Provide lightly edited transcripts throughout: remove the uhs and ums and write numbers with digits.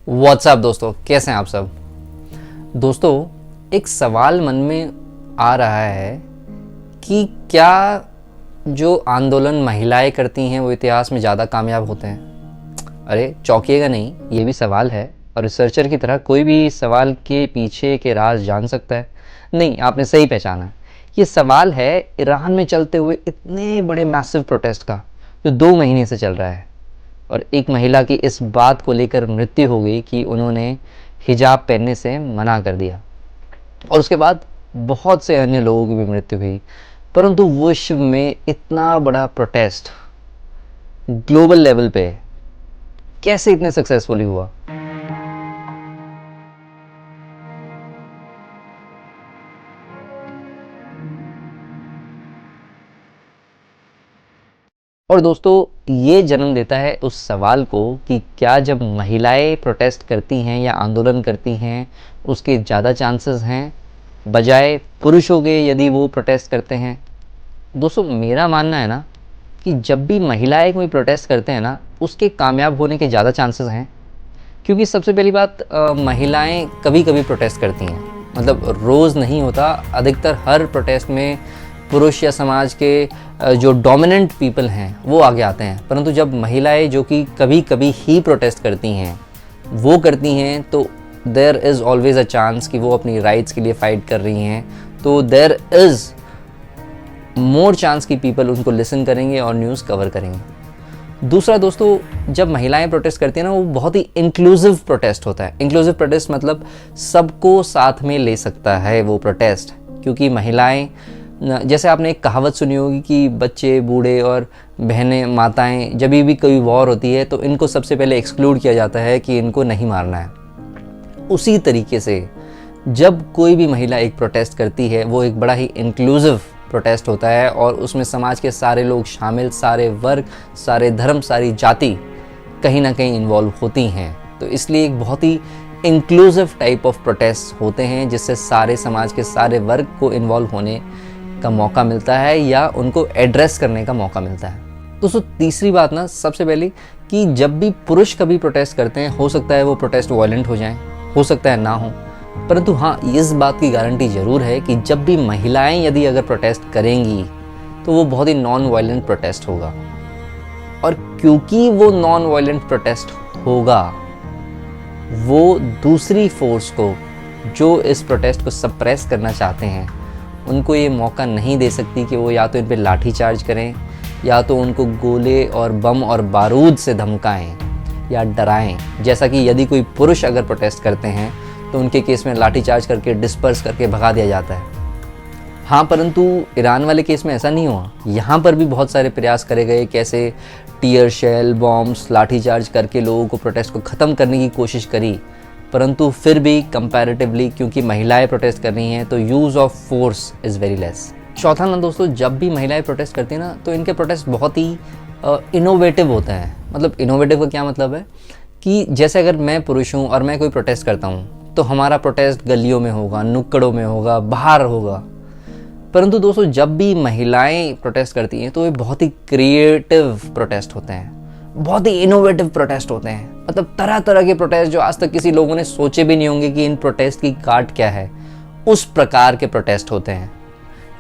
WhatsApp दोस्तों, कैसे हैं आप सब। दोस्तों, एक सवाल मन में आ रहा है कि क्या जो आंदोलन महिलाएं करती हैं वो इतिहास में ज़्यादा कामयाब होते हैं। अरे चौंकिएगा नहीं, ये भी सवाल है और रिसर्चर की तरह कोई भी सवाल के पीछे के राज जान सकता है। नहीं, आपने सही पहचाना। ये सवाल है ईरान में चलते हुए इतने बड़े मैसिव प्रोटेस्ट का जो 2 महीने से चल रहा है। और एक महिला की इस बात को लेकर मृत्यु हो गई कि उन्होंने हिजाब पहनने से मना कर दिया, और उसके बाद बहुत से अन्य लोगों की भी मृत्यु हुई। परंतु विश्व में इतना बड़ा प्रोटेस्ट ग्लोबल लेवल पे कैसे इतने सक्सेसफुली हुआ। और दोस्तों, ये जन्म देता है उस सवाल को कि क्या जब महिलाएं प्रोटेस्ट करती हैं या आंदोलन करती हैं उसके ज़्यादा चांसेस हैं बजाय पुरुषों के यदि वो प्रोटेस्ट करते हैं। दोस्तों, मेरा मानना है ना कि जब भी महिलाएं कोई प्रोटेस्ट करते हैं ना उसके कामयाब होने के ज़्यादा चांसेस हैं। क्योंकि सबसे पहली बात, महिलाएं कभी कभी प्रोटेस्ट करती हैं, मतलब रोज़ नहीं होता। अधिकतर हर प्रोटेस्ट में पुरुष या समाज के जो डोमिनेंट पीपल हैं वो आगे आते हैं। परंतु जब महिलाएं जो कि कभी कभी ही प्रोटेस्ट करती हैं वो करती हैं तो there is always a chance कि वो अपनी राइट्स के लिए फ़ाइट कर रही हैं। तो देयर इज़ मोर चांस कि पीपल उनको लिसन करेंगे और न्यूज़ कवर करेंगे। दूसरा दोस्तों, जब महिलाएं प्रोटेस्ट करती हैं ना वो बहुत ही इंक्लूसिव प्रोटेस्ट होता है। इंक्लूसिव प्रोटेस्ट मतलब सबको साथ में ले सकता है वो प्रोटेस्ट। क्योंकि महिलाएं, जैसे आपने एक कहावत सुनी होगी कि बच्चे, बूढ़े और बहनें, माताएं, जब भी कोई वॉर होती है तो इनको सबसे पहले एक्सक्लूड किया जाता है कि इनको नहीं मारना है। उसी तरीके से जब कोई भी महिला एक प्रोटेस्ट करती है वो एक बड़ा ही इंक्लूसिव प्रोटेस्ट होता है और उसमें समाज के सारे लोग शामिल, सारे वर्ग, सारे धर्म, सारी जाति कहीं ना कहीं इन्वॉल्व होती हैं। तो इसलिए एक बहुत ही इंक्लूसिव टाइप ऑफ प्रोटेस्ट होते हैं जिससे सारे समाज के सारे वर्ग को इन्वॉल्व होने का मौका मिलता है या उनको एड्रेस करने का मौका मिलता है। दोस्तों, तीसरी बात ना, सबसे पहले कि जब भी पुरुष कभी प्रोटेस्ट करते हैं हो सकता है वो प्रोटेस्ट वायलेंट हो जाएं, हो सकता है ना हो। परंतु हाँ, इस बात की गारंटी ज़रूर है कि जब भी महिलाएं यदि अगर प्रोटेस्ट करेंगी तो वो बहुत ही नॉन वायलेंट प्रोटेस्ट होगा। और क्योंकि वो नॉन वायलेंट प्रोटेस्ट होगा, वो दूसरी फोर्स को जो इस प्रोटेस्ट को सप्रेस करना चाहते हैं उनको ये मौका नहीं दे सकती कि वो या तो इन पे लाठी चार्ज करें या तो उनको गोले और बम और बारूद से धमकाएं या डराएं। जैसा कि यदि कोई पुरुष अगर प्रोटेस्ट करते हैं तो उनके केस में लाठी चार्ज करके डिस्पर्स करके भगा दिया जाता है। हाँ, परंतु ईरान वाले केस में ऐसा नहीं हुआ। यहाँ पर भी बहुत सारे प्रयास करे गए, कैसे टीयर शेल, बॉम्ब्स, लाठी चार्ज करके लोगों को प्रोटेस्ट को ख़त्म करने की कोशिश करी। परंतु फिर भी कंपैरेटिवली क्योंकि महिलाएं प्रोटेस्ट कर रही हैं तो use of force is very less. चौथा ना दोस्तों, जब भी महिलाएं प्रोटेस्ट करती हैं ना तो इनके प्रोटेस्ट बहुत ही इनोवेटिव होते हैं। मतलब इनोवेटिव का क्या मतलब है कि जैसे अगर मैं पुरुष हूँ और मैं कोई प्रोटेस्ट करता हूँ तो हमारा प्रोटेस्ट गलियों में होगा, नुक्कड़ों में होगा, बाहर होगा। परंतु दोस्तों, जब भी महिलाएं प्रोटेस्ट करती हैं तो ये बहुत ही क्रिएटिव प्रोटेस्ट होते हैं, बहुत ही इनोवेटिव प्रोटेस्ट होते हैं। मतलब तरह तरह के प्रोटेस्ट जो आज तक किसी लोगों ने सोचे भी नहीं होंगे कि इन प्रोटेस्ट की काट क्या है, उस प्रकार के प्रोटेस्ट होते हैं।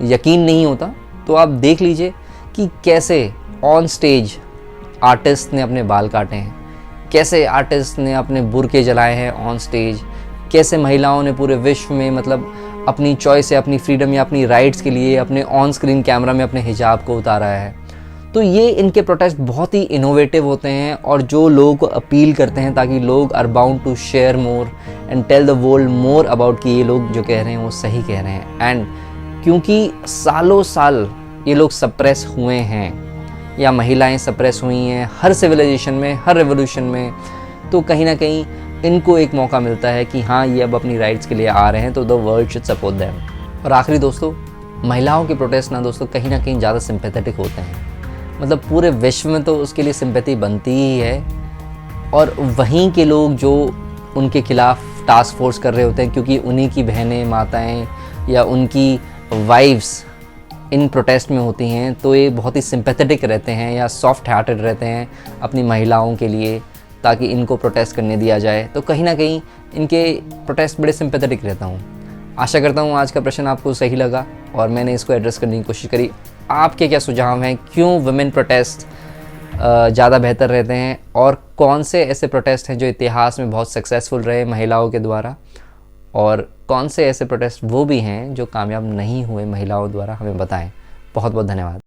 यकीन नहीं होता तो आप देख लीजिए कि कैसे ऑन स्टेज आर्टिस्ट ने अपने बाल काटे हैं, कैसे आर्टिस्ट ने अपने बुर्के जलाए हैं ऑन स्टेज, कैसे महिलाओं ने पूरे विश्व में मतलब अपनी चॉइस या अपनी फ्रीडम या अपनी राइट्स के लिए अपने ऑन स्क्रीन कैमरा में अपने हिजाब को उतारा है। तो ये इनके प्रोटेस्ट बहुत ही इनोवेटिव होते हैं और जो लोगों को अपील करते हैं ताकि लोग are bound to share more and tell the world more about कि ये लोग जो कह रहे हैं वो सही कह रहे हैं। एंड क्योंकि सालों साल ये लोग सप्रेस हुए हैं या महिलाएं सप्रेस हुई हैं हर सिविलाइजेशन में, हर रेवोल्यूशन में, तो कहीं ना कहीं इनको एक मौका मिलता है कि हाँ, ये अब अपनी राइट्स के लिए आ रहे हैं तो the world should support them. और आखिरी दोस्तों, महिलाओं के प्रोटेस्ट ना दोस्तों कहीं ना कहीं ज़्यादा सिंपैथेटिक होते हैं। मतलब पूरे विश्व में तो उसके लिए सिंपैथी बनती ही है और वहीं के लोग जो उनके खिलाफ टास्क फोर्स कर रहे होते हैं क्योंकि उन्हीं की बहनें, माताएं या उनकी वाइफ्स इन प्रोटेस्ट में होती हैं, तो ये बहुत ही सिंपैथेटिक रहते हैं या सॉफ्ट हार्टेड रहते हैं अपनी महिलाओं के लिए ताकि इनको प्रोटेस्ट करने दिया जाए। तो कहीं ना कहीं इनके प्रोटेस्ट बड़े सिंपैथेटिक रहता हूँ। आशा करता हूँ आज का प्रश्न आपको सही लगा और मैंने इसको एड्रेस करने की कोशिश करी। आपके क्या सुझाव हैं, क्यों वुमेन प्रोटेस्ट ज़्यादा बेहतर रहते हैं, और कौन से ऐसे प्रोटेस्ट हैं जो इतिहास में बहुत सक्सेसफुल रहे महिलाओं के द्वारा, और कौन से ऐसे प्रोटेस्ट वो भी हैं जो कामयाब नहीं हुए महिलाओं द्वारा, हमें बताएं। बहुत बहुत धन्यवाद।